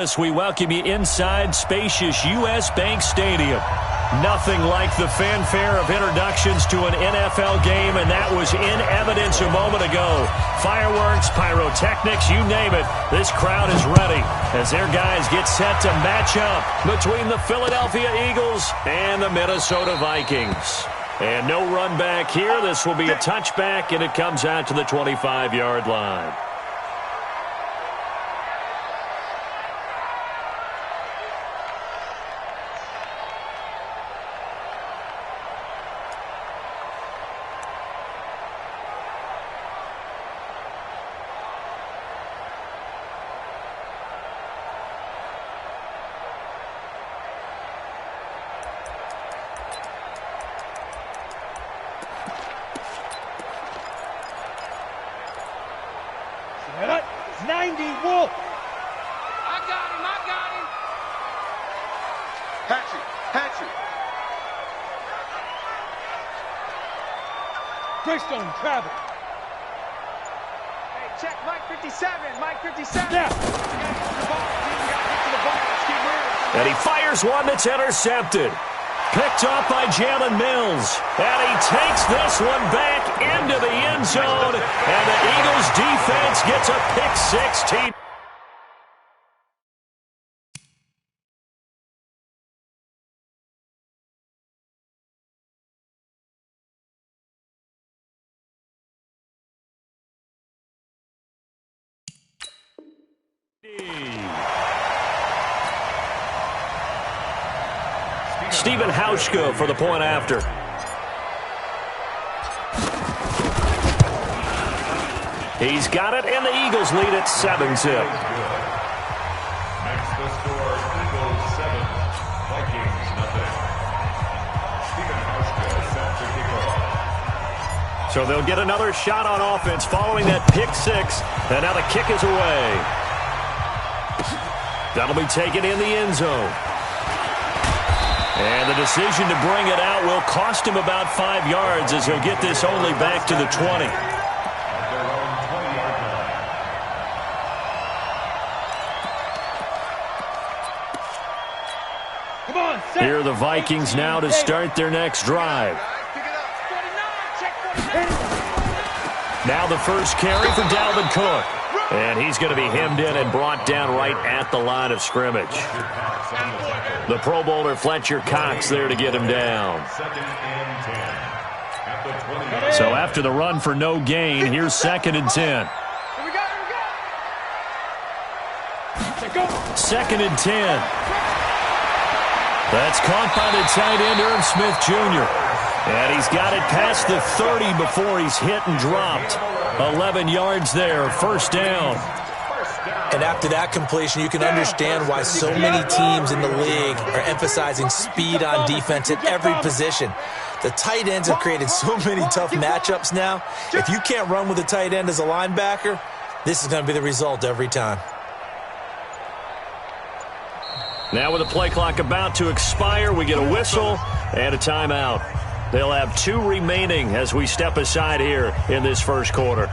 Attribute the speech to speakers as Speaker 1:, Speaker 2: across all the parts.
Speaker 1: We welcome you inside spacious U.S. Bank Stadium. Nothing like the fanfare of introductions to an NFL game, and that was in evidence a moment ago. Fireworks, pyrotechnics, you name it. This crowd is ready as their guys get set to match up between the Philadelphia Eagles and the Minnesota Vikings. And no run back here. This will be a touchback, and it comes out to the 25-yard line.
Speaker 2: Travel. Hey, check Mike 57. Mike 57. Yeah.
Speaker 1: And he fires one that's intercepted. Picked off by Jalen Mills. And he takes this one back into the end zone. And the Eagles defense gets a pick 16. Stephen Hauschka for the point after. He's got it, and the Eagles lead at 7-zip.
Speaker 3: Next the score, Eagles 7, Vikings nothing. Stephen Hauschka set to kick off.
Speaker 1: So they'll get another shot on offense following that pick six, and now the kick is away. That'll be taken in the end zone. And the decision to bring it out will cost him about 5 yards as he'll get this only back to the 20. Here are the Vikings now to start their next drive. Now the first carry for Dalvin Cook. And he's going to be hemmed in and brought down right at the line of scrimmage. The Pro Bowler Fletcher Cox there to get him down. So after the run for no gain, here's 2nd and 10. 2nd and 10. That's caught by the tight end, Irv Smith Jr. And he's got it past the 30 before he's hit and dropped. 11 yards there, first down.
Speaker 4: And after that completion, you can understand why so many teams in the league are emphasizing speed on defense at every position. The tight ends have created so many tough matchups now. If you can't run with a tight end as a linebacker, this is going to be the result every time.
Speaker 1: Now with the play clock about to expire, we get a whistle and a timeout. They'll have 2 remaining as we step aside here in this first quarter.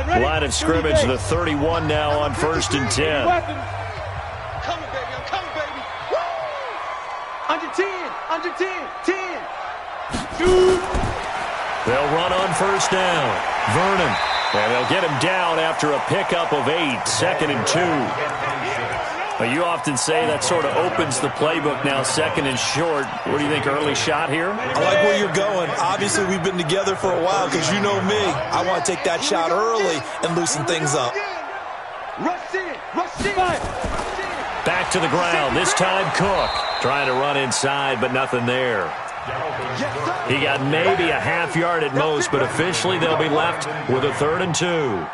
Speaker 1: Line of scrimmage, the 31 now on 1st and 10.
Speaker 2: I'm coming, baby. I'm coming, baby. Woo! Under 10. Under 10. 10.
Speaker 1: They'll run on first down. Vernon. And they'll get him down after a pickup of 8. 2nd and 2. But you often say that sort of opens the playbook now, 2nd and short. What do you think, early shot here?
Speaker 4: I like where you're going. Obviously, we've been together for a while because you know me. I want to take that shot early and loosen things up.
Speaker 2: Rush in. Rush in.
Speaker 1: Back to the ground. This time Cook trying to run inside, but nothing there. He got maybe a half yard at most, but officially they'll be left with a 3rd and 2.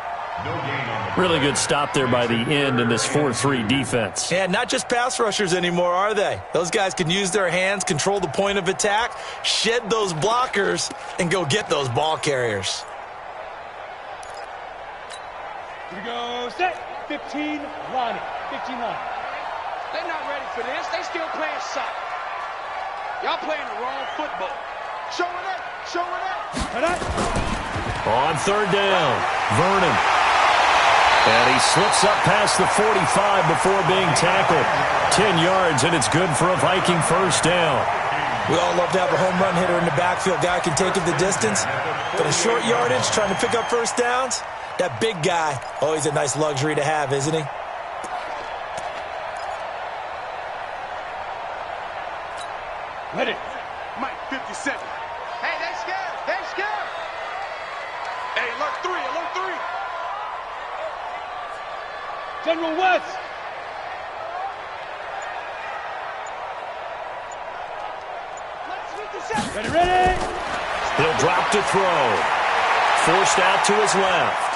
Speaker 1: Really good stop there by the end in this 4-3 defense.
Speaker 4: Yeah, not just pass rushers anymore, are they? Those guys can use their hands, control the point of attack, shed those blockers, and go get those ball carriers.
Speaker 2: Here we go. Set. 15 line. 15 line. They're not ready for this. They still playing soccer. Y'all playing the wrong football. Show it up. Show it up.
Speaker 1: On third down, Vernon. And he slips up past the 45 before being tackled. 10 yards, and it's good for a Viking first down.
Speaker 4: We all love to have a home run hitter in the backfield. Guy can take it the distance. But in short yardage, trying to pick up first downs, that big guy, always a nice luxury to have, isn't he?
Speaker 2: Let it. Mike, 57. Hey, they scared. They scared. Hey, alert 3, alert 3. General West. Ready, ready.
Speaker 1: He'll drop to throw. Forced out to his left.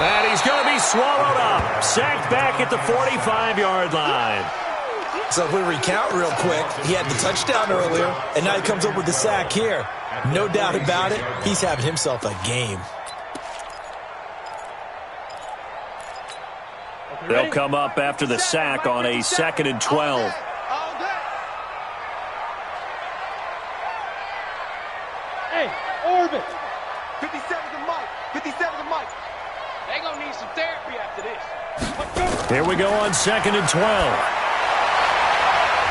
Speaker 1: And he's going to be swallowed up. Sacked back at the 45-yard line.
Speaker 4: So if we recount real quick, he had the touchdown earlier, and now he comes up with the sack here. No doubt about it, he's having himself a game.
Speaker 1: They'll come up after the sack on a 2nd and 12.
Speaker 2: Hey, Orbit. 57 to Mike. 57 to Mike. They gonna need some therapy after this.
Speaker 1: Here we go on 2nd and 12.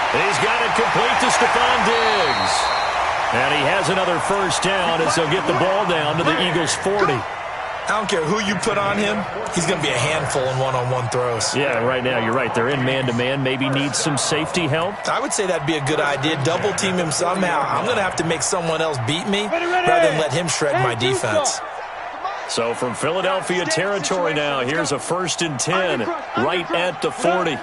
Speaker 1: He's got it complete to Stephon Diggs. And he has another first down as they'll get the ball down to the Eagles' 40.
Speaker 4: I don't care who you put on him, he's going to be a handful in one-on-one throws.
Speaker 1: Yeah, right now, you're right. They're in man-to-man. Maybe need some safety help.
Speaker 4: I would say that'd be a good idea. Double-team him somehow. I'm going to have to make someone else beat me rather than let him shred my defense.
Speaker 1: So from Philadelphia territory now, here's a 1st and 10 right at the 40.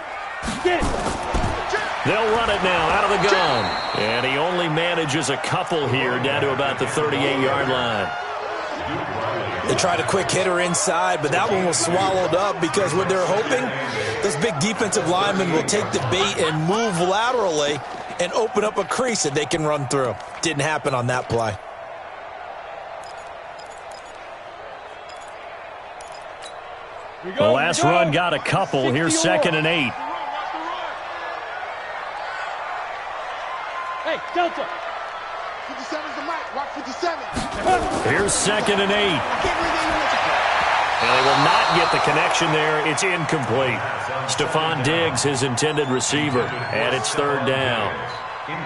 Speaker 1: They'll run it now out of the gun. And he only manages a couple here down to about the 38-yard line.
Speaker 4: They tried a quick hitter inside, but that one was swallowed up because what they're hoping, those big defensive linemen will take the bait and move laterally and open up a crease that they can run through. Didn't happen on that play.
Speaker 1: The last run got a couple. Here's 2nd and 8.
Speaker 2: Hey, Delta. 57's the mic. Rock 57.
Speaker 1: Here's 2nd and 8. And they will not get the connection there. It's incomplete. Stephon Diggs, his intended receiver. And it's 3rd down.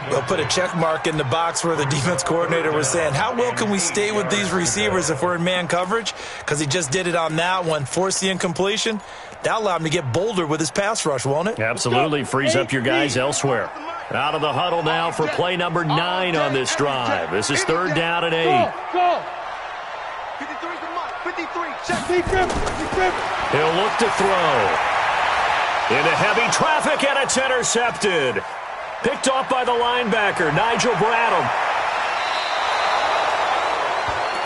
Speaker 4: They'll put a check mark in the box where the defense coordinator was saying, how well can we stay with these receivers if we're in man coverage? Because he just did it on that one, forced the incompletion. That allowed him to get bolder with his pass rush, won't it?
Speaker 1: Absolutely. Frees up your guys elsewhere. Out of the huddle now for play number 9 on this drive. This is 3rd down and 8.
Speaker 2: Go. 53 to Mike. 53. Check.
Speaker 1: He'll look to throw. Into heavy traffic, and it's intercepted. Picked off by the linebacker, Nigel Bradham.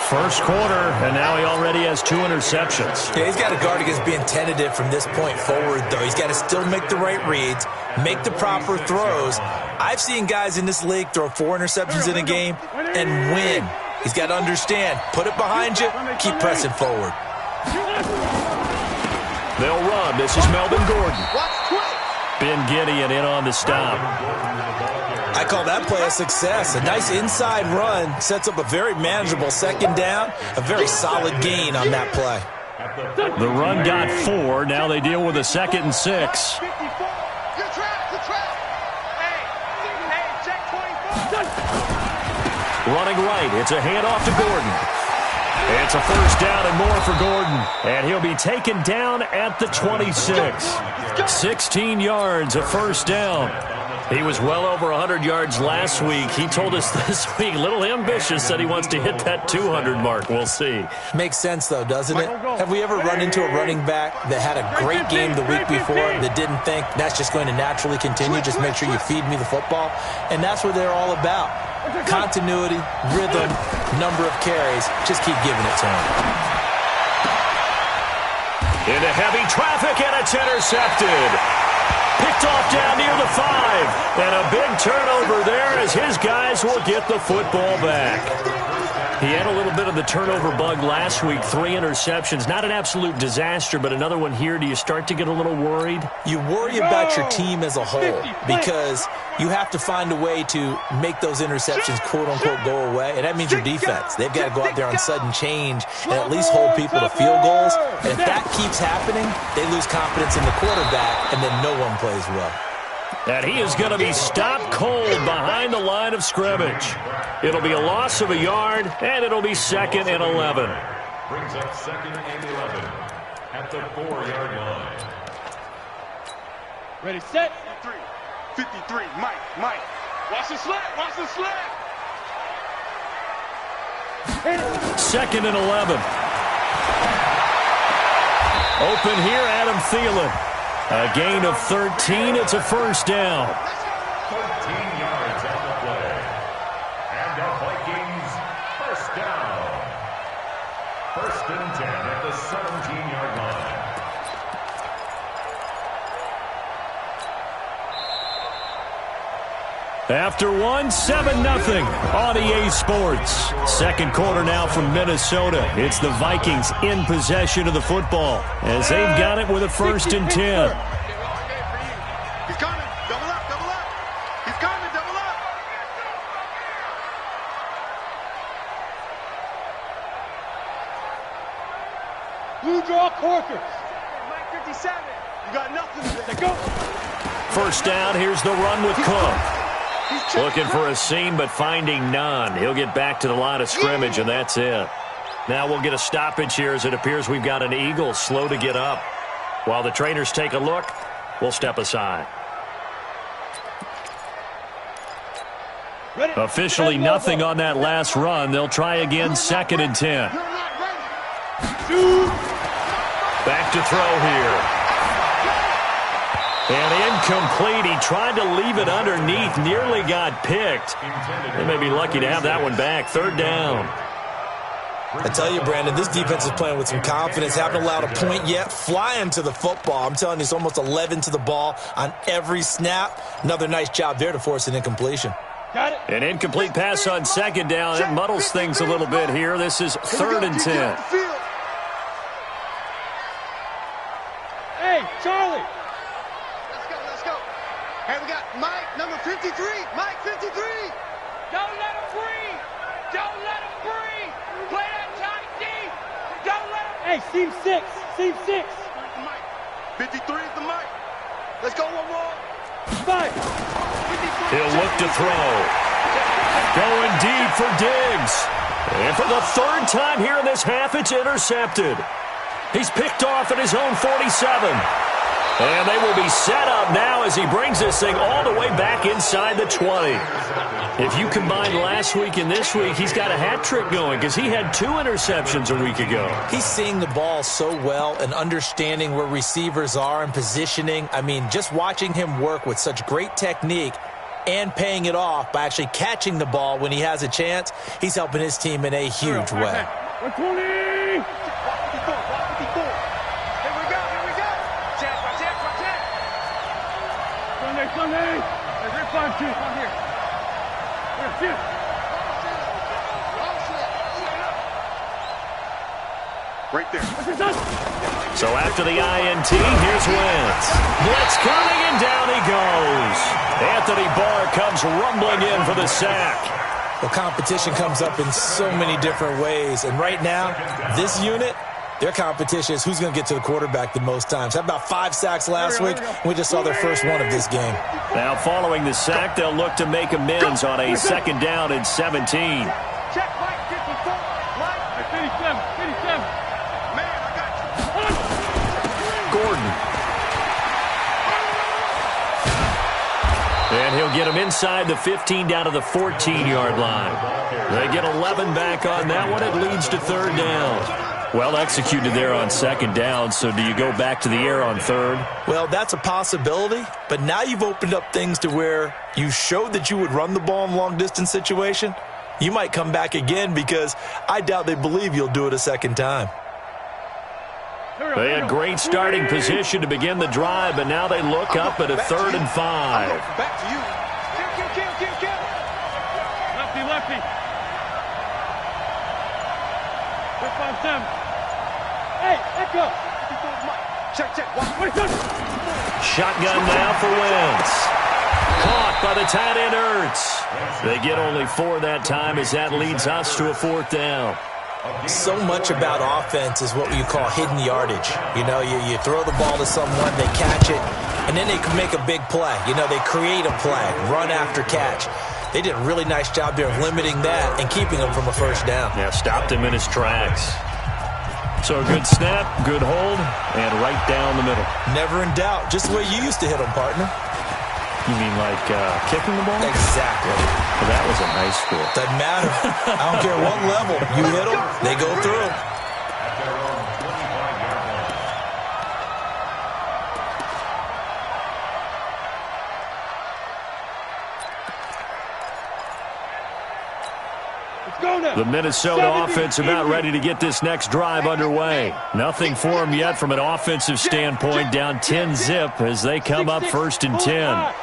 Speaker 1: First quarter, and now he already has 2 interceptions.
Speaker 4: Yeah, he's got to guard against being tentative from this point forward, though. He's got to still make the right reads, make the proper throws. I've seen guys in this league throw 4 interceptions in a game and win. He's got to understand, put it behind you, keep pressing forward.
Speaker 1: They'll run. This is Melvin Gordon. Ben Gideon in on the stop.
Speaker 4: I call that play a success. A nice inside run sets up a very manageable 2nd down, a very solid gain on that play.
Speaker 1: The run got 4. Now they deal with a 2nd and 6. Running right. It's a handoff to Gordon. It's a first down and more for Gordon. And he'll be taken down at the 26. 16 yards, a first down. He was well over 100 yards last week. He told us this week, a little ambitious, said he wants to hit that 200 mark. We'll see.
Speaker 4: Makes sense, though, doesn't it? Have we ever run into a running back that had a great game the week before that didn't think that's just going to naturally continue? Just make sure you feed me the football. And that's what they're all about. Continuity, rhythm, number of carries. Just keep giving it to him.
Speaker 1: Into heavy traffic, and it's intercepted. Picked off down near the 5. And a big turnover there as his guys will get the football back. He had a little bit of the turnover bug last week, 3 interceptions. Not an absolute disaster, but another one here. Do you start to get a little worried?
Speaker 4: You worry about your team as a whole because you have to find a way to make those interceptions, quote-unquote, go away, and that means your defense. They've got to go out there on sudden change and at least hold people to field goals. And if that keeps happening, they lose confidence in the quarterback, and then no one plays well.
Speaker 1: And he is going to be stopped cold behind the line of scrimmage. It'll be a loss of a yard, and it'll be 2nd and 11.
Speaker 3: Brings up 2nd and 11 at the 4-yard line.
Speaker 2: Ready, set. 53, Mike. Watch the slap, watch the slap.
Speaker 1: 2nd and 11. Open here, Adam Thielen. A gain of 13. It's a first down.
Speaker 3: 13 yards on the play. And the Vikings first down. 1st and 10 at the 17-yard line.
Speaker 1: After 7-0 on EA Sports. 2nd quarter now from Minnesota. It's the Vikings in possession of the football as they've got it with a 1st and 10.
Speaker 2: He's coming. Double up. He's coming. Double up. Blue draw Corkers. Mike 57. You got nothing to go.
Speaker 1: First down. Here's the run with Cook. Looking for a seam, but finding none. He'll get back to the line of scrimmage, and that's it. Now we'll get a stoppage here as it appears we've got an Eagle slow to get up. While the trainers take a look, we'll step aside. Officially nothing on that last run. They'll try again, 2nd and 10. Back to throw here. And incomplete. He tried to leave it underneath. Nearly got picked. They may be lucky to have that one back. 3rd down.
Speaker 4: I tell you, Brandon, this defense is playing with some confidence. Haven't allowed a point yet. Flying to the football. I'm telling you, it's almost 11 to the ball on every snap. Another nice job there to force an incompletion.
Speaker 2: Got it.
Speaker 1: An incomplete pass on 2nd down. It muddles things a little bit here. This is 3rd and 10.
Speaker 2: Hey, Charlie. Let's go. Hey, we got Mike, number 53. Mike, 53. Don't let him breathe. Play that tight deep. Don't let him. Hey, seam 6. 53 is the Mike. Let's go one more. 5.
Speaker 1: He'll look to throw. Going deep for Diggs. And for the 3rd time here in this half, it's intercepted. He's picked off at his own 47. And they will be set up now as he brings this thing all the way back inside the 20. If you combine last week and this week, he's got a hat trick going because he had 2 interceptions a week ago.
Speaker 4: He's seeing the ball so well and understanding where receivers are and positioning. I mean, just watching him work with such great technique and paying it off by actually catching the ball when he has a chance, he's helping his team in a huge way.
Speaker 2: 120. Sunday. There's fun too. Come here. Right there.
Speaker 1: So after the INT, here's Wentz. Blitz coming, and down he goes. Anthony Barr comes rumbling in for the sack.
Speaker 4: Well, competition comes up in so many different ways. And right now, this unit, their competition is who's going to get to the quarterback the most times. Had about 5 sacks last week. We just saw their first one of this game.
Speaker 1: Now following the sack, they'll look to make amends on a 2nd down and 17.
Speaker 2: Check Mike 54. Mike 57. 57. Man, I got you.
Speaker 1: Gordon. And he'll get him inside the 15 down to the 14-yard line. They get 11 back on that one. It leads to 3rd down. Well executed there on 2nd down, so do you go back to the air on 3rd?
Speaker 4: Well, that's a possibility, but now you've opened up things to where you showed that you would run the ball in long-distance situation. You might come back again because I doubt they believe you'll do it a 2nd time.
Speaker 1: They had great starting position to begin the drive, but now they look up at a 3rd and 5.
Speaker 2: Back to you. Kill. Lefty. Hey, echo. Check.
Speaker 1: Shotgun now for Wentz. Caught by the tight end Ertz. They get only 4 that time as that leads us to a 4th down.
Speaker 4: So much about offense is what you call hidden yardage. You know, you throw the ball to someone, they catch it, and then they can make a big play. You know, they create a play, run after catch. They did a really nice job there of limiting that and keeping him from a first down.
Speaker 1: Yeah, stopped him in his tracks. So a good snap, good hold, and right down the middle.
Speaker 4: Never in doubt. Just the way you used to hit them, partner.
Speaker 1: You mean like kicking the ball?
Speaker 4: Exactly.
Speaker 1: Well, that was in high school.
Speaker 4: Doesn't matter. I don't care what level. You hit them, they go through.
Speaker 1: The Minnesota offense about ready to get this next drive underway. Nothing for them yet from an offensive standpoint. Down 10-zip as they come up 1st and 10.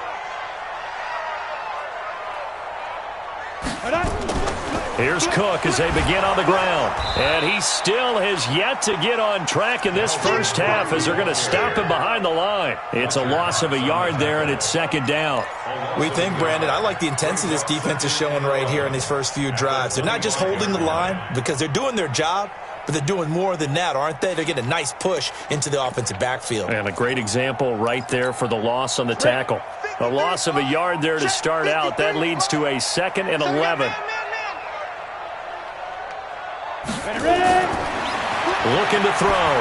Speaker 1: Here's Cook as they begin on the ground. And he still has yet to get on track in this first half as they're going to stop him behind the line. It's a loss of a yard there, and it's 2nd down.
Speaker 4: We think, Brandon, I like the intensity this defense is showing right here in these first few drives. They're not just holding the line because they're doing their job, but they're doing more than that, aren't they? They're getting a nice push into the offensive backfield.
Speaker 1: And a great example right there for the loss on the tackle. A loss of a yard there to start out. That leads to a 2nd and 11. Looking to throw.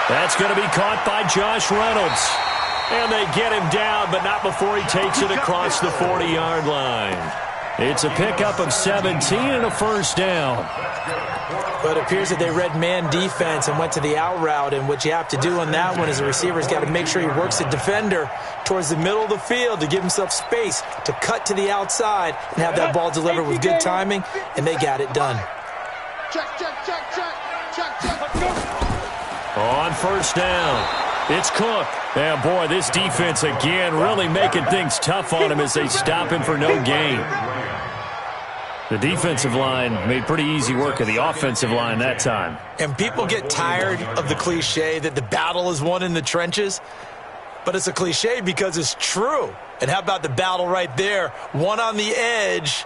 Speaker 1: That's going to be caught by Josh Reynolds. And they get him down, but not before he takes it across the 40-yard line. It's a pickup of 17 and a first down.
Speaker 4: But it appears that they read man defense and went to the out route, and what you have to do on that one is the receiver's got to make sure he works the defender towards the middle of the field to give himself space to cut to the outside and have that ball delivered with good timing, and they got it done.
Speaker 2: Check.
Speaker 1: On first down, it's Cook. And boy, this defense again really making things tough on him as they stop him for no gain. The defensive line made pretty easy work of the offensive line that time.
Speaker 4: And people get tired of the cliche that the battle is won in the trenches, but it's a cliche because it's true. And how about the battle right there? One on the edge,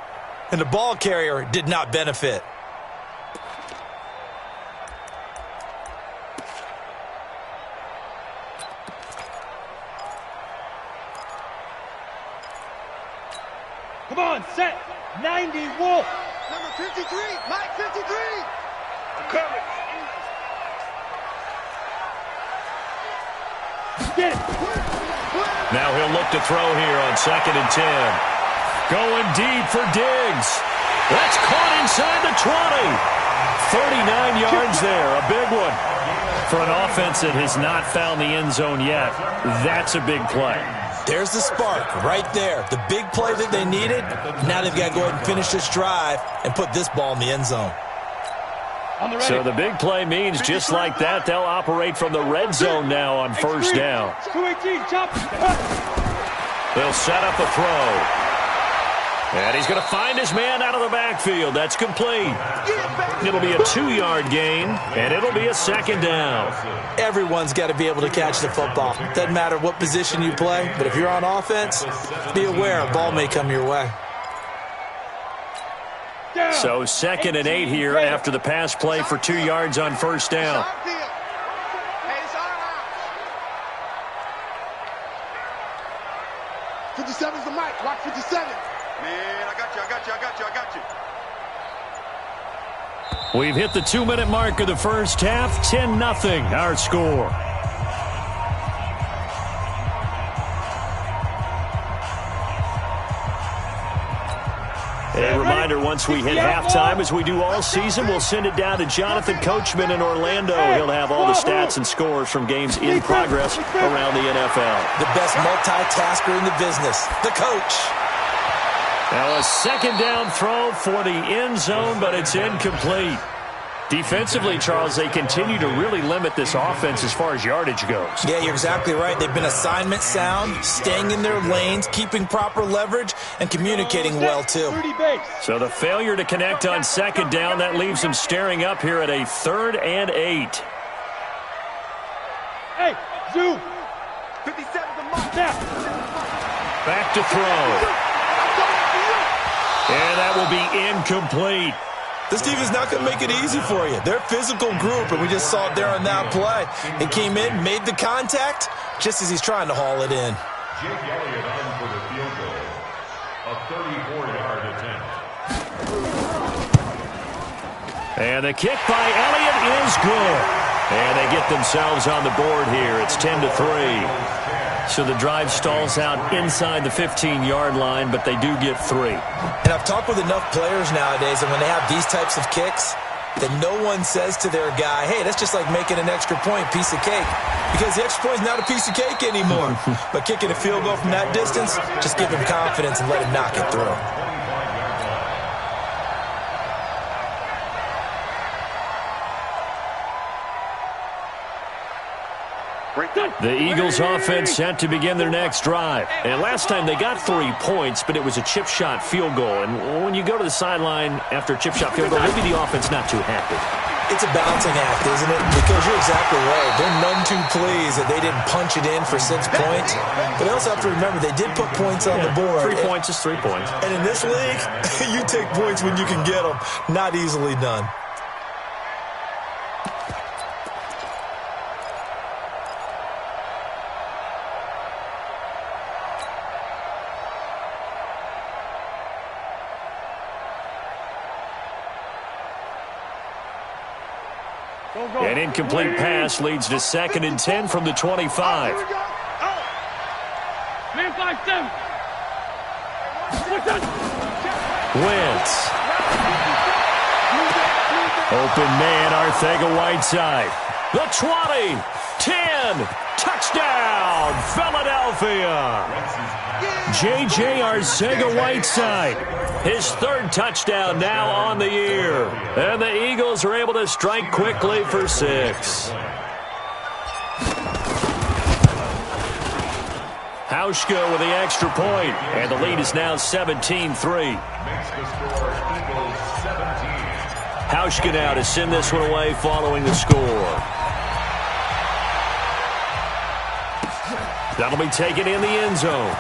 Speaker 4: and the ball carrier did not benefit.
Speaker 2: Come on, set. 90 Wolf. Number 53, Mike 53. I'm coming. Get it.
Speaker 1: Now he'll look to throw here on 2nd and 10. Going deep for Diggs. That's caught inside the 20. 39 yards there, a big one. For an offense that has not found the end zone yet, that's a big play.
Speaker 4: There's the spark right there. The big play that they needed. Now they've got to go ahead and finish this drive and put this ball in the end zone.
Speaker 1: So the big play means just like that, they'll operate from the red zone now on first down. They'll set up a throw. And he's going to find his man out of the backfield. That's complete. It'll be a 2-yard gain, and it'll be a 2nd down.
Speaker 4: Everyone's got to be able to catch the football. Doesn't matter what position you play, but if you're on offense, be aware a ball may come your way.
Speaker 1: So 2nd and 8 here after the pass play for 2 yards on first down.
Speaker 2: 57's the mic. Watch 57.
Speaker 5: Man, I got you.
Speaker 1: We've hit the 2-minute mark of the first half. 10-0 our score. A reminder, once we hit halftime, as we do all season, we'll send it down to Jonathan Coachman in Orlando. He'll have all the stats and scores from games in progress around the NFL.
Speaker 4: The best multitasker in the business, the coach.
Speaker 1: Now a 2nd down throw for the end zone, but it's incomplete. Defensively, Charles, they continue to really limit this offense as far as yardage goes.
Speaker 4: Yeah, you're exactly right. They've been assignment sound, staying in their lanes, keeping proper leverage, and communicating well, too.
Speaker 1: So the failure to connect on second down, that leaves them staring up here at a 3rd and 8.
Speaker 2: Hey, Zoo! 57 to Mike.
Speaker 1: Back to throw. And that will be incomplete.
Speaker 4: This defense is not going to make it easy for you. They're a physical group, and we just saw it there on that play. He came in, made the contact, just as he's trying to haul it in.
Speaker 3: Jake Elliott on for the field goal. A 34-yard attempt.
Speaker 1: And the kick by Elliott is good. And they get themselves on the board here. It's 10-3. So the drive stalls out inside the 15-yard line, but they do get 3.
Speaker 4: And I've talked with enough players nowadays, and when they have these types of kicks, that no one says to their guy, hey, that's just like making an extra point, piece of cake. Because the extra point is not a piece of cake anymore. But kicking a field goal from that distance, just give him confidence and let him knock it through.
Speaker 1: The Eagles offense set to begin their next drive. And last time they got 3 points, but it was a chip shot field goal. And when you go to the sideline after a chip shot field goal, maybe the offense not too happy.
Speaker 4: It's a balancing act, isn't it? Because you're exactly right. They're none too pleased that they didn't punch it in for 6 points. But they also have to remember they did put points on the board.
Speaker 1: 3 points is 3 points.
Speaker 4: And in this league, you take points when you can get them. Not easily done.
Speaker 1: An incomplete pass leads to 2nd and 10 from the 25. Wentz. Open man, Arcega-Whiteside. The 20, 10, touchdown, Philadelphia. J.J. Arcega-Whiteside, his 3rd touchdown now on the year. And the Eagles are able to strike quickly for 6. Hauschka with the extra point, and the lead is now 17-3.
Speaker 3: Makes the score Eagles 17.
Speaker 1: Hauschka now to send this one away following the score. That'll be taken in the end zone.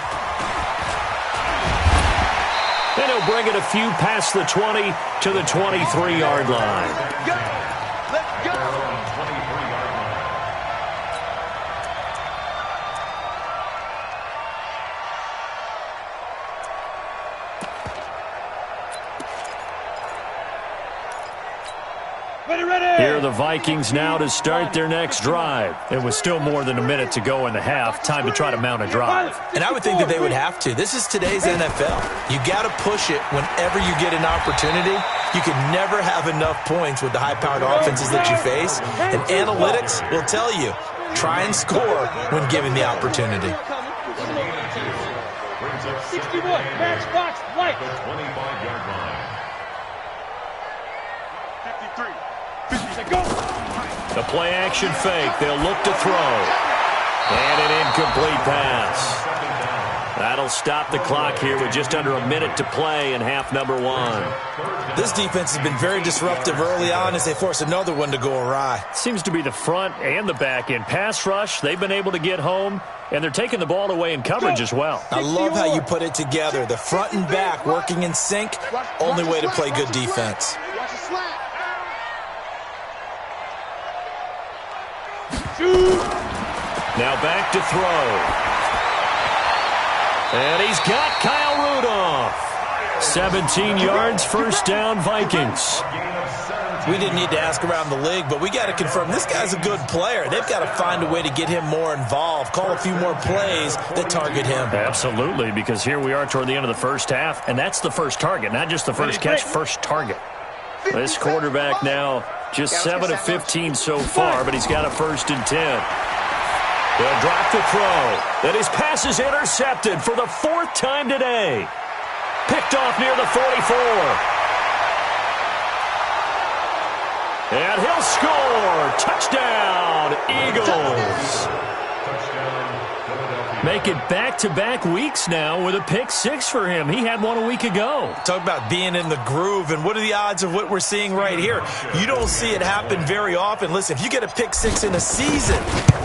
Speaker 1: And he'll bring it a few past the 20 to the 23-yard line.
Speaker 2: Let's go!
Speaker 1: Here are the Vikings now to start their next drive. It was still more than a minute to go in the half. Time to try to mount a drive.
Speaker 4: And I would think that they would have to. This is today's NFL. You got to push it whenever you get an opportunity. You can never have enough points with the high-powered offenses that you face. And analytics will tell you, try and score when given the opportunity.
Speaker 2: 61, matchbox, light.
Speaker 3: The 25-yard line.
Speaker 2: 53. 50, go.
Speaker 1: The play-action fake. They'll look to throw. And an incomplete pass. That'll stop the clock here with just under a minute to play in half number 1.
Speaker 4: This defense has been very disruptive early on as they force another one to go awry.
Speaker 1: Seems to be the front and the back end. Pass rush, they've been able to get home, and they're taking the ball away in coverage as well.
Speaker 4: I love how you put it together. The front and back working in sync, only way to play good defense.
Speaker 2: Watch the slant.
Speaker 1: Now back to throw. And he's got Kyle Rudolph. 17 yards, first down, Vikings.
Speaker 4: We didn't need to ask around the league, but we got to confirm this guy's a good player. They've got to find a way to get him more involved, call a few more plays that target him.
Speaker 1: Absolutely, because here we are toward the end of the first half, and that's the first target, not just the first catch, first target. This quarterback now just 7 of 15 so far, but he's got a 1st and 10. They'll drop the throw. And his pass is intercepted for the 4th time today. Picked off near the 44. And he'll score. Touchdown, Eagles. Make it back-to-back weeks now with a pick six for him. He had one a week ago.
Speaker 4: Talk about being in the groove, and what are the odds of what we're seeing right here? You don't see it happen very often. Listen, if you get a pick six in a season,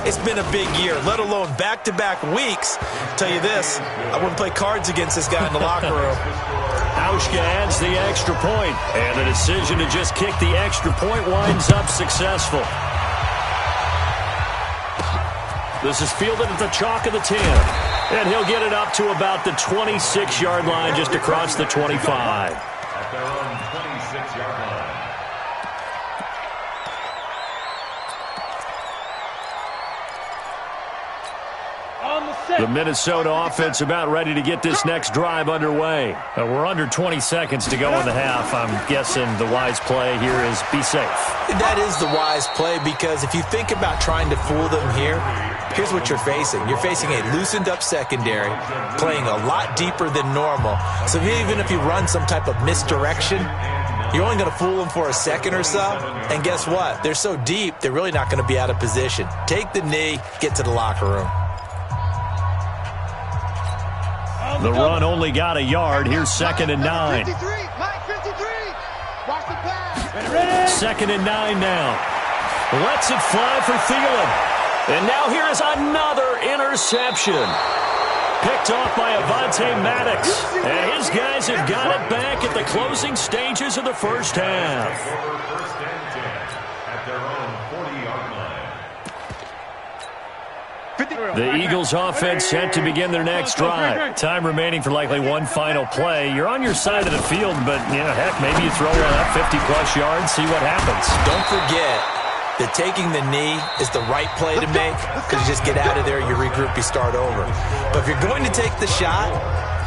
Speaker 4: it's been a big year, let alone back-to-back weeks. Tell you this, I wouldn't play cards against this guy in the locker room.
Speaker 1: Hauschka adds the extra point, and the decision to just kick the extra point winds up successful. This is fielded at the chalk of the 10. And he'll get it up to about the 26-yard line, just across the 25.
Speaker 3: At their own 26-yard line.
Speaker 1: The Minnesota offense about ready to get this next drive underway. We're under 20 seconds to go in the half. I'm guessing the wise play here is be safe.
Speaker 4: That is the wise play, because if you think about trying to fool them here, here's what you're facing. You're facing a loosened up secondary, playing a lot deeper than normal. So even if you run some type of misdirection, you're only going to fool them for a second or so. And guess what? They're so deep, they're really not going to be out of position. Take the knee, get to the locker room.
Speaker 1: The run only got a yard. Here's 2nd and 9.
Speaker 2: 53, Mike 53. Watch the pass.
Speaker 1: 2nd and 9 now. Lets it fly for Thielen. And now here is another interception. Picked off by Avonte Maddox. And his guys have got it back at the closing stages of the first half.
Speaker 3: First and 10 at their own 40-yard line.
Speaker 1: The Eagles offense set to begin their next drive. Time remaining for likely one final play. You're on your side of the field, but, heck, maybe you throw it up 50-plus yards, see what happens.
Speaker 4: Don't forget that taking the knee is the right play to make, because you just get out of there, you regroup, you start over. But if you're going to take the shot,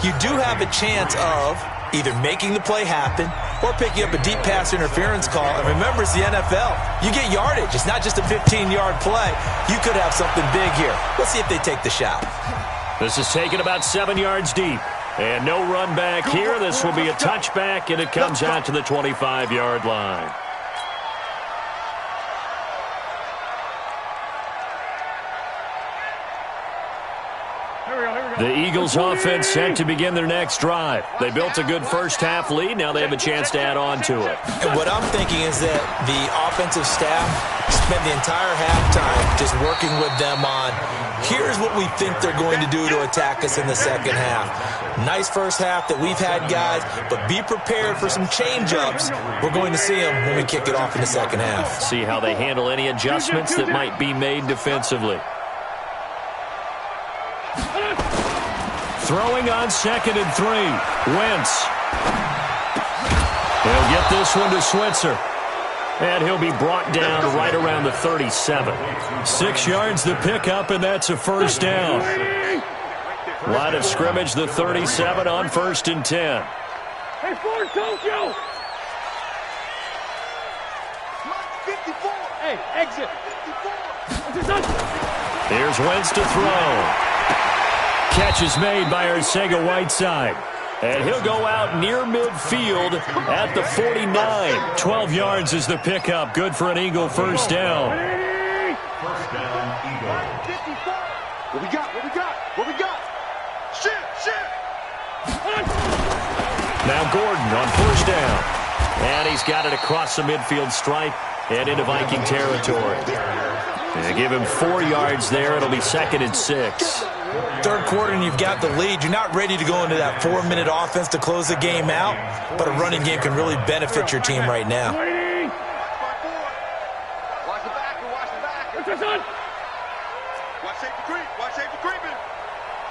Speaker 4: you do have a chance of either making the play happen or picking up a deep pass interference call. And remember, it's the NFL. You get yardage. It's not just a 15-yard play. You could have something big here. Let's see if they take the shot.
Speaker 1: This is taken about 7 yards deep. And no run back here. This will be a touchback, and it comes out to the 25-yard line. The Eagles offense set to begin their next drive. They built a good first-half lead. Now they have a chance to add on to it.
Speaker 4: And what I'm thinking is that the offensive staff spent the entire halftime just working with them on, here's what we think they're going to do to attack us in the second half. Nice first half that we've had, guys, but be prepared for some change-ups. We're going to see them when we kick it off in the second half.
Speaker 1: See how they handle any adjustments that might be made defensively. Throwing on 2nd and 3. Wentz. He'll get this one to Switzer. And he'll be brought down right around the 37. 6 yards the pickup, and that's a first down. Line of scrimmage, the 37 on 1st and 10.
Speaker 2: Hey, Ford, Tokyo. 54. Hey, exit. 54.
Speaker 1: Here's Wentz to throw. Catch is made by Arcega-Whiteside. And he'll go out near midfield at the 49. 12 yards is the pickup. Good for an Eagle first down.
Speaker 3: First down, Eagle.
Speaker 2: 54. What we got? What we got? What we got? Shit.
Speaker 1: Now Gordon on first down. And he's got it across the midfield stripe and into Viking territory. They give him 4 yards there. It'll be 2nd and 6.
Speaker 4: Third quarter and you've got the lead. You're not ready to go into that 4-minute offense to close the game out, but a running game can really benefit your team right now.
Speaker 5: Watch the back. Watch safety creep. Watch safety creeping.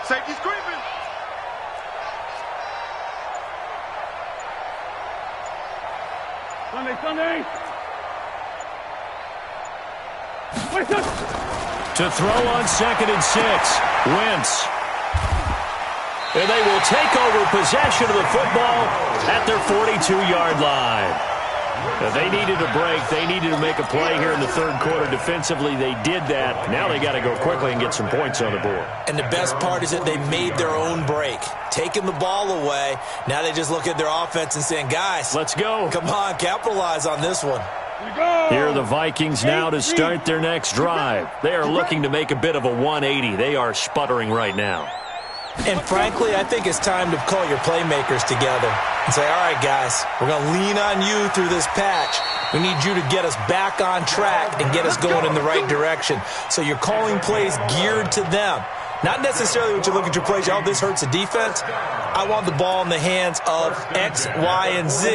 Speaker 5: Safety's creeping.
Speaker 2: Sunday.
Speaker 1: To throw on 2nd and 6. Wentz. And they will take over possession of the football at their 42-yard line. They needed a break. They needed to make a play here in the third quarter. Defensively, they did that. Now they got to go quickly and get some points on the board.
Speaker 4: And the best part is that they made their own break, taking the ball away. Now they just look at their offense and saying, guys,
Speaker 1: let's go.
Speaker 4: Come on, capitalize on this one.
Speaker 1: Here are the Vikings now to start their next drive. They are looking to make a bit of a 180. They are sputtering right now.
Speaker 4: And frankly, I think it's time to call your playmakers together and say, all right, guys, we're going to lean on you through this patch. We need you to get us back on track and get us going in the right direction. So you're calling plays geared to them. Not necessarily what you look at your plays, oh, this hurts the defense. I want the ball in the hands of X, Y, and Z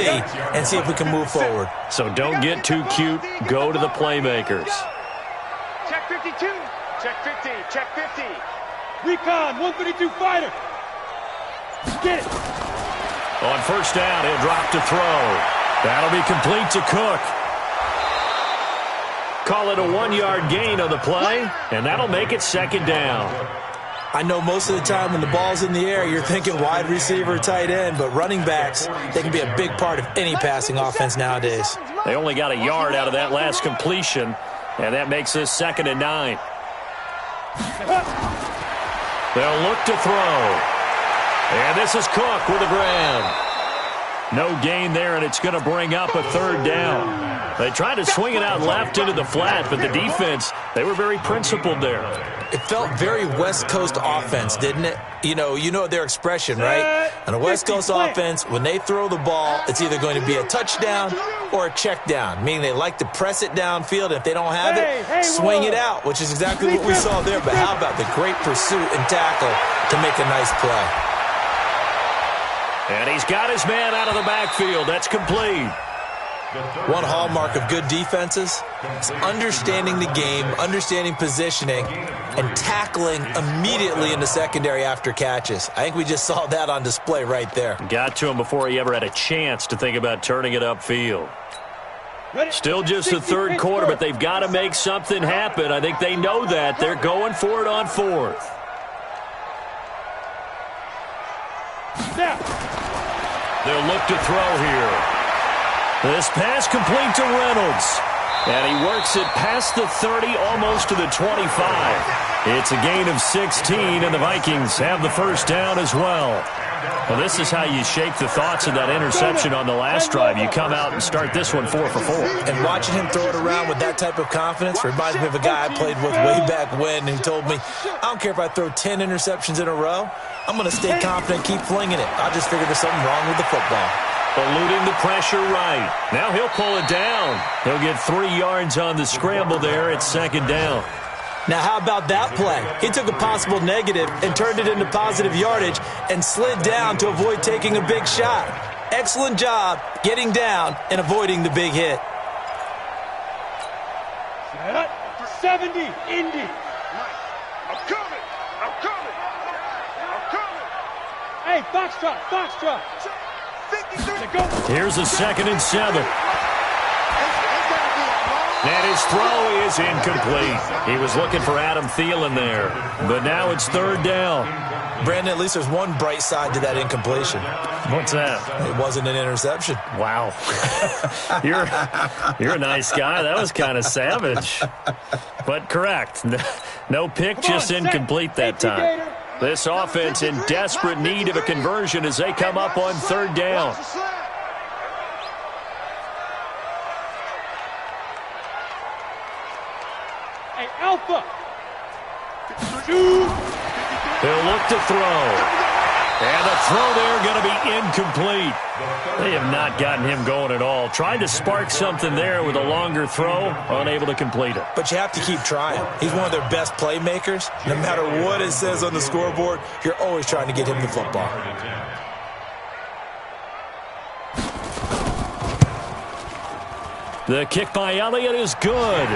Speaker 4: and see if we can move forward.
Speaker 1: So don't get too cute. Go to the playmakers.
Speaker 2: Check 52. Check 50. Check 50. Recon, 132 fighter. Get it.
Speaker 1: On first down, he'll drop to throw. That'll be complete to Cook. Call it a 1-yard gain on the play, and that'll make it second down.
Speaker 4: I know most of the time when the ball's in the air, you're thinking wide receiver, tight end, but running backs, they can be a big part of any passing offense nowadays.
Speaker 1: They only got a yard out of that last completion, and that makes this 2nd and 9. They'll look to throw. And this is Cook with a grab. No gain there, and it's going to bring up a 3rd down. They tried to swing it out left into the flat, but the defense, they were very principled there.
Speaker 4: It felt very West Coast offense, didn't it? You know their expression, right? On a West Coast offense, when they throw the ball, it's either going to be a touchdown or a check down, meaning they like to press it downfield. If they don't have it, swing it out, which is exactly what we saw there. But how about the great pursuit and tackle to make a nice play?
Speaker 1: And he's got his man out of the backfield. That's complete.
Speaker 4: One hallmark of good defenses is understanding the game, understanding positioning, and tackling immediately in the secondary after catches. I think we just saw that on display right there.
Speaker 1: Got to him before he ever had a chance to think about turning it upfield. Still just the 3rd quarter, but they've got to make something happen. I think they know that. They're going for it on 4th. They'll look to throw here. This pass complete to Reynolds. And he works it past the 30, almost to the 25. It's a gain of 16, and the Vikings have the first down as well. Well, this is how you shake the thoughts of that interception on the last drive. You come out and start this one 4 for 4.
Speaker 4: And watching him throw it around with that type of confidence reminds me of a guy I played with way back when who told me, I don't care if I throw 10 interceptions in a row. I'm going to stay confident, keep flinging it. I just figured there's something wrong with the football.
Speaker 1: Eluding the pressure right. Now he'll pull it down. He'll get 3 yards on the scramble there. It's 2nd down.
Speaker 4: Now, how about that play? He took a possible negative and turned it into positive yardage and slid down to avoid taking a big shot. Excellent job getting down and avoiding the big hit.
Speaker 2: 70, Indy.
Speaker 5: I'm coming. I'm coming. I'm coming.
Speaker 2: Hey, Foxtrot, Foxtrot.
Speaker 5: 53.
Speaker 1: Here's a 2nd and 7. And his throw is incomplete. He was looking for Adam Thielen there. But now it's 3rd down.
Speaker 4: Brandon, at least there's one bright side to that incompletion.
Speaker 1: What's that?
Speaker 4: It wasn't an interception.
Speaker 1: Wow. You're a nice guy. That was kind of savage. But correct. No pick, just incomplete that time. This offense in desperate need of a conversion as they come up on 3rd down.
Speaker 2: Hey, Alpha.
Speaker 1: He'll look to throw. And the throw there going to be incomplete. They have not gotten him going at all. Tried to spark something there with a longer throw, unable to complete it.
Speaker 4: But you have to keep trying. He's one of their best playmakers. No matter what it says on the scoreboard, you're always trying to get him the football.
Speaker 1: The kick by Elliott is good.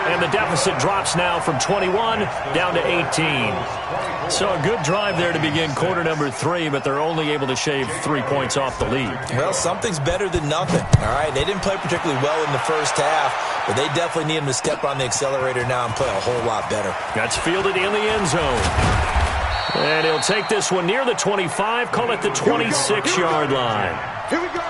Speaker 1: And the deficit drops now from 21 down to 18. So a good drive there to begin quarter number 3, but they're only able to shave 3 points off the lead.
Speaker 4: Well, something's better than nothing. All right, they didn't play particularly well in the first half, but they definitely need him to step on the accelerator now and play a whole lot better.
Speaker 1: That's fielded in the end zone. And he'll take this one near the 25, call it the 26-yard line.
Speaker 5: Here we go.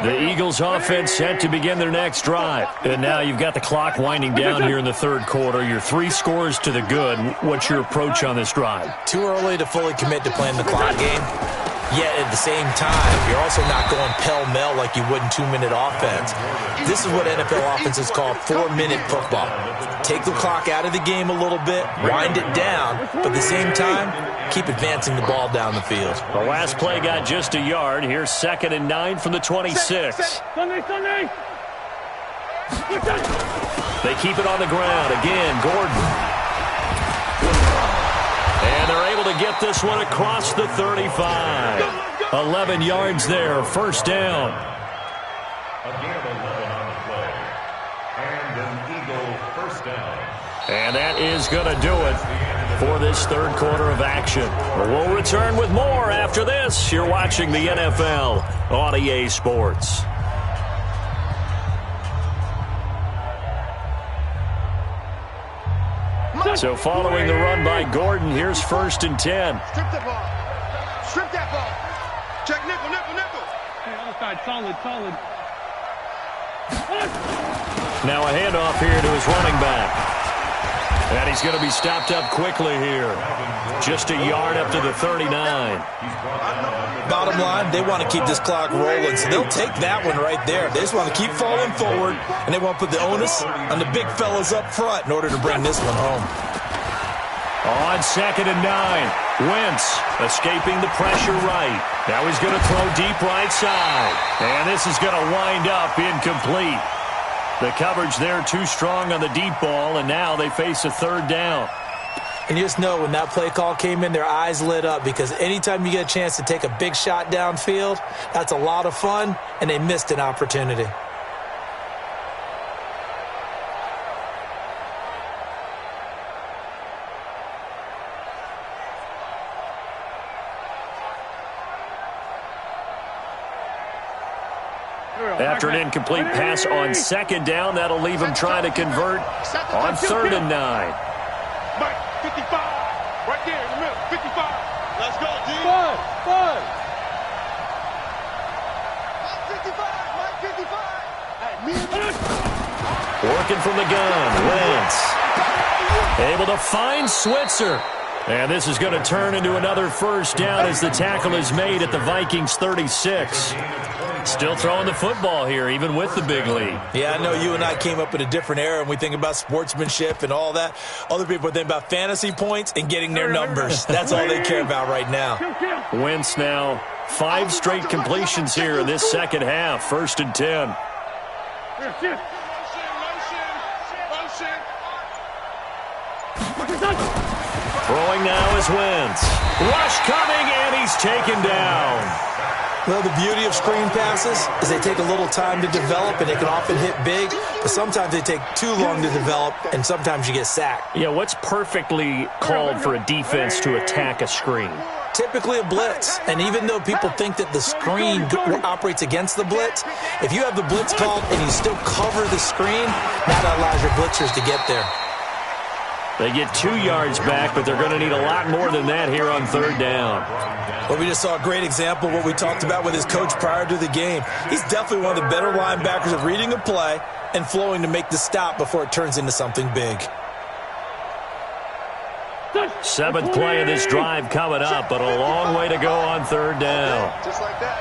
Speaker 1: The Eagles offense set to begin their next drive. And now you've got the clock winding down here in the third quarter. You're 3 scores to the good. What's your approach on this drive?
Speaker 4: Too early to fully commit to playing the clock game. Yet at the same time, you're also not going pell-mell like you would in 2-minute offense. This is what NFL offenses call 4-minute football. Take the clock out of the game a little bit, wind it down, but at the same time, keep advancing the ball down the field.
Speaker 1: The last play got just a yard. Here's 2nd and 9 from the 26.
Speaker 2: Sunday.
Speaker 1: They keep it on the ground. Again, Gordon. And they're able to get this one across the 35. 11 yards there, first down.
Speaker 3: Again, 11 on the play. And an Eagle first down.
Speaker 1: And that is going to do it for this third quarter of action. We'll return with more after this. You're watching the NFL on EA Sports. So following the run by Gordon, here's 1st and 10.
Speaker 5: Strip that ball. Strip that ball. Check nickel.
Speaker 2: Hey, outside, solid.
Speaker 1: Now a handoff here to his running back. And he's going to be stopped up quickly here. Just a yard up to the 39.
Speaker 4: Bottom line, they want to keep this clock rolling, so they'll take that one right there. They just want to keep falling forward, and they want to put the onus on the big fellas up front in order to bring this one home.
Speaker 1: On 2nd and 9, Wentz escaping the pressure right. Now he's going to throw deep right side. And this is going to wind up incomplete. The coverage there too strong on the deep ball, and now they face a 3rd down.
Speaker 4: And you just know when that play call came in, their eyes lit up because anytime you get a chance to take a big shot downfield, that's a lot of fun, and they missed an opportunity.
Speaker 1: After an incomplete pass on 2nd down, that'll leave him trying to convert on 3rd and 9.
Speaker 5: Mike, 55. Right there in the middle. 55. Let's go, G.
Speaker 2: Five.
Speaker 5: Mike, 55.
Speaker 1: Working from the gun, Wentz. Able to find Switzer. And this is going to turn into another first down as the tackle is made at the Vikings 36. Still throwing the football here, even with the big lead.
Speaker 4: Yeah, I know you and I came up in a different era, and we think about sportsmanship and all that. Other people think about fantasy points and getting their numbers. That's all they care about right now.
Speaker 1: Wentz now 5 straight completions here in this second half. 1st and 10. Throwing now is Wentz. Rush coming, and he's taken down.
Speaker 4: Well, the beauty of screen passes is they take a little time to develop, and they can often hit big, but sometimes they take too long to develop, and sometimes you get sacked.
Speaker 1: Yeah, what's perfectly called for a defense to attack a screen?
Speaker 4: Typically a blitz, and even though people think that the screen operates against the blitz, if you have the blitz called and you still cover the screen, that allows your blitzers to get there.
Speaker 1: They get 2 yards back, but they're going to need a lot more than that here on 3rd down.
Speaker 4: Well, we just saw a great example of what we talked about with his coach prior to the game. He's definitely one of the better linebackers at reading a play and flowing to make the stop before it turns into something big.
Speaker 1: 7th play of this drive coming up, but a long way to go on 3rd down.
Speaker 5: Just like that.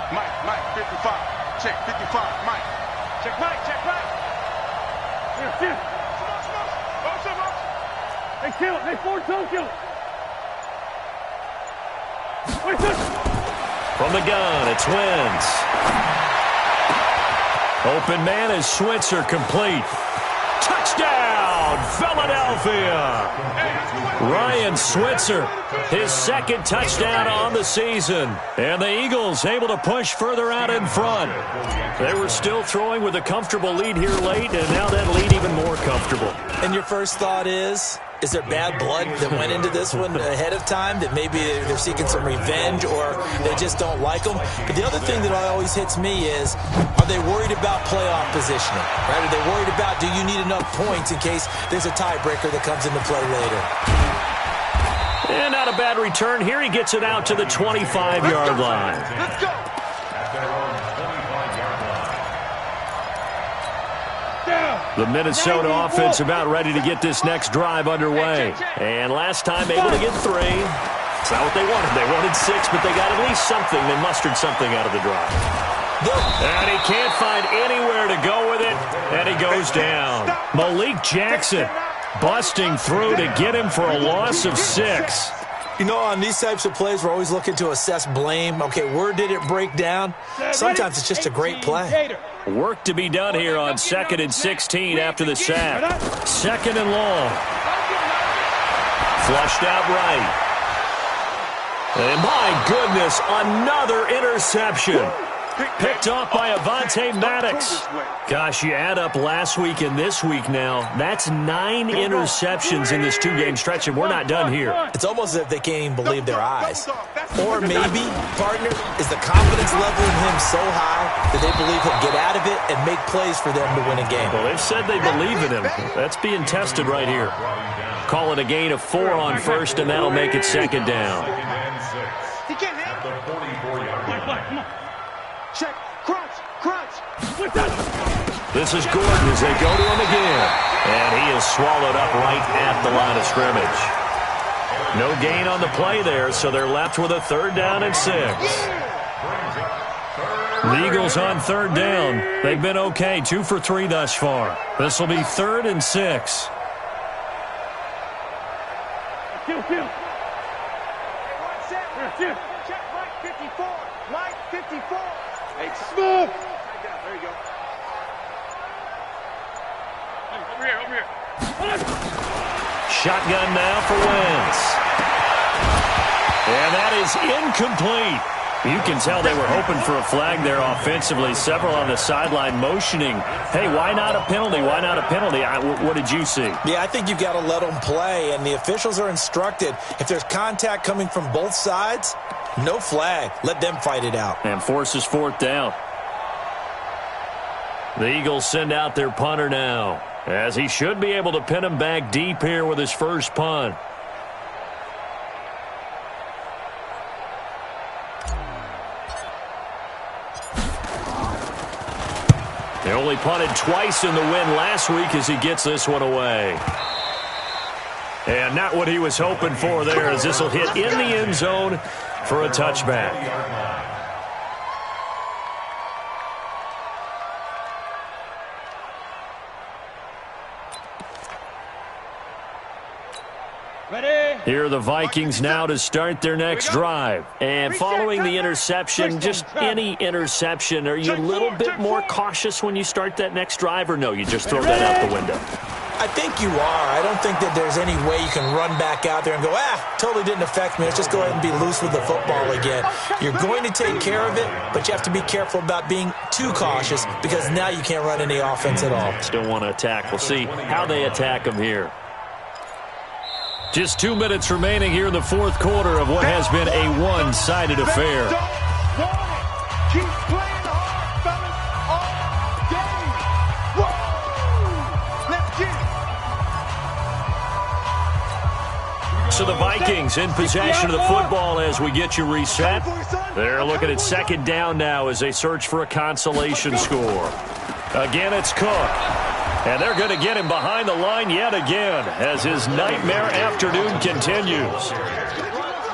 Speaker 5: Mike, 55. Check 55. Mike. Check Mike.
Speaker 2: Here. Hey, kill it. Hey, 4-2, kill it.
Speaker 1: From the gun, it's Wentz. Open man is Switzer, complete. Touchdown, Philadelphia. Ryan Switzer, his 2nd touchdown on the season. And the Eagles able to push further out in front. They were still throwing with a comfortable lead here late, and now that lead even more comfortable.
Speaker 4: And your first thought is there bad blood that went into this one ahead of time, that maybe they're seeking some revenge or they just don't like them? But the other thing that always hits me is, are they worried about playoff positioning? Right? Are they worried about, do you need enough points in case there's a tiebreaker that comes into play later?
Speaker 1: And not a bad return here. He gets it out to the 25-yard line.
Speaker 5: Let's go.
Speaker 1: The Minnesota offense about ready to get this next drive underway. And last time able to get 3. It's not what they wanted. They wanted 6, but they got at least something. They mustered something out of the drive. And he can't find anywhere to go with it, and he goes down. Malik Jackson busting through to get him for a loss of 6.
Speaker 4: You know, on these types of plays, we're always looking to assess blame. Okay, where did it break down? Sometimes it's just a great play.
Speaker 1: Work to be done here on 2nd and 16 after the sack. 2nd and long. Flushed out right. And my goodness, another interception. Picked off by Avonte Maddox. Gosh, you add up last week and this week now. That's 9 interceptions in this 2-game stretch, and we're not done here.
Speaker 4: It's almost as if they can't even believe their eyes. Or maybe, partner, is the confidence level in him so high that they believe he'll get out of it and make plays for them to win a game.
Speaker 1: Well, they've said they believe in him. That's being tested right here. Call it a gain of 4 on 1st, and that'll make it 2nd down.
Speaker 2: He can't handle it. 44-yard line. Check. Crunch.
Speaker 1: This is Gordon as they go to him again. And he is swallowed up right at the line of scrimmage. No gain on the play there, so they're left with a 3rd down and 6. The Eagles on 3rd down. They've been okay, 2 for 3 thus far. This will be 3rd and 6.
Speaker 2: Check right 54. Right 54. Hey, smooth. There you go. Over here.
Speaker 1: Shotgun now for Wentz. And that is incomplete. You can tell they were hoping for a flag there offensively. Several on the sideline motioning, hey, why not a penalty? Why not a penalty? What did you see?
Speaker 4: Yeah, I think you've got to let them play, and the officials are instructed. If there's contact coming from both sides, no flag. Let them fight it out.
Speaker 1: And forces 4th down. The Eagles send out their punter now, as he should be able to pin him back deep here with his first punt. They only punted twice in the win last week as he gets this one away. And not what he was hoping for there, as this will hit in the end zone for a touchback. Here are the Vikings now to start their next drive. And following the interception, just any interception, are you a little bit more cautious when you start that next drive, or no, you just throw that out the window?
Speaker 4: I think you are. I don't think that there's any way you can run back out there and go, totally didn't affect me. Let's just go ahead and be loose with the football again. You're going to take care of it, but you have to be careful about being too cautious because now you can't run any offense at all.
Speaker 1: Still want to attack. We'll see how they attack them here. Just 2 minutes remaining here in the 4th quarter of what has been a one-sided affair.
Speaker 2: Keep playing hard, fellas, all game. Let's get it.
Speaker 1: So the Vikings in possession of the football as we get you reset. They're looking at 2nd down now as they search for a consolation score. Again, it's Cook. And they're going to get him behind the line yet again as his nightmare afternoon continues.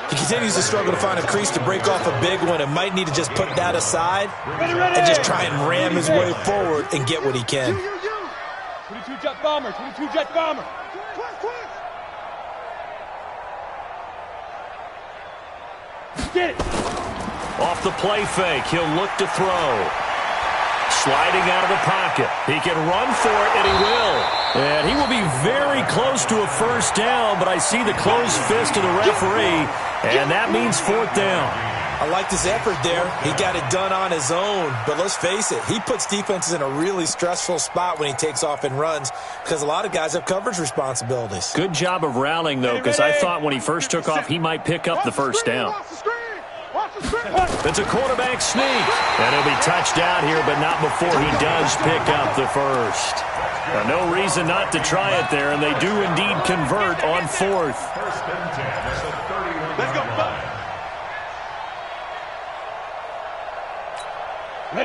Speaker 4: He continues to struggle to find a crease to break off a big one and might need to just put that aside and just try and ram his way forward and get what he can.
Speaker 2: 22 jet bomber, 22 jet bomber. Get it.
Speaker 1: Off the play fake, he'll look to throw. Sliding out of the pocket. He can run for it, and he will. And he will be very close to a 1st down, but I see the closed fist of the referee, and that means 4th down.
Speaker 4: I liked his effort there. He got it done on his own, but let's face it, he puts defenses in a really stressful spot when he takes off and runs because a lot of guys have coverage responsibilities.
Speaker 1: Good job of rallying, though, because I thought when he first took off, he might pick up the 1st down. It's a quarterback sneak, and he'll be touched out here, but not before he does pick up the 1st. No reason not to try it there, and they do indeed convert on 4th.
Speaker 2: Let's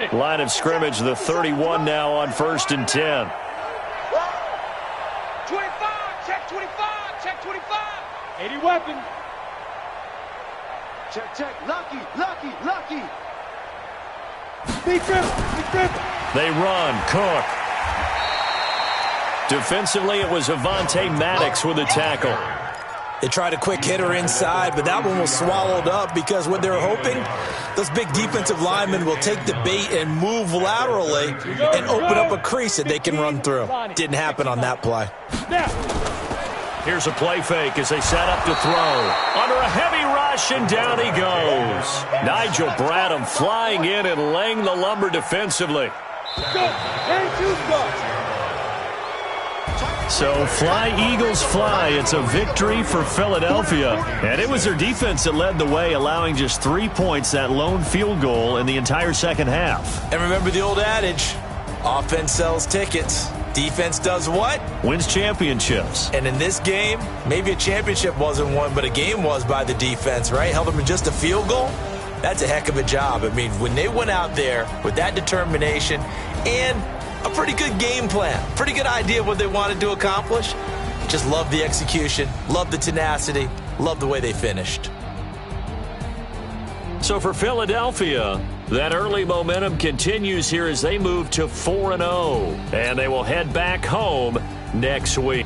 Speaker 2: go.
Speaker 1: Line of scrimmage, the 31 now on 1st and 10.
Speaker 2: Check 25. Check 25. 80 weapon. Check. Lucky. Big grip.
Speaker 1: They run. Cook. Defensively, it was Avonte Maddox with a tackle.
Speaker 4: They tried a quick hitter inside, but that one was swallowed up because what they were hoping, those big defensive linemen will take the bait and move laterally and open up a crease that they can run through. Didn't happen on that play.
Speaker 1: Here's a play fake as they set up to throw. Under a heavy rush, and down he goes. Nigel Bradham flying in and laying the lumber defensively. So fly, Eagles, fly. It's a victory for Philadelphia. And it was their defense that led the way, allowing just 3 points, that lone field goal in the entire second half.
Speaker 4: And remember the old adage, offense sells tickets. Defense does what?
Speaker 1: Wins championships.
Speaker 4: And in this game, maybe a championship wasn't won, but a game was by the defense, right? Held them in just a field goal. That's a heck of a job. I mean, when they went out there with that determination and a pretty good game plan, pretty good idea of what they wanted to accomplish, just love the execution, love the tenacity, love the way they finished.
Speaker 1: So for Philadelphia, that early momentum continues here as they move to 4-0, and they will head back home next week.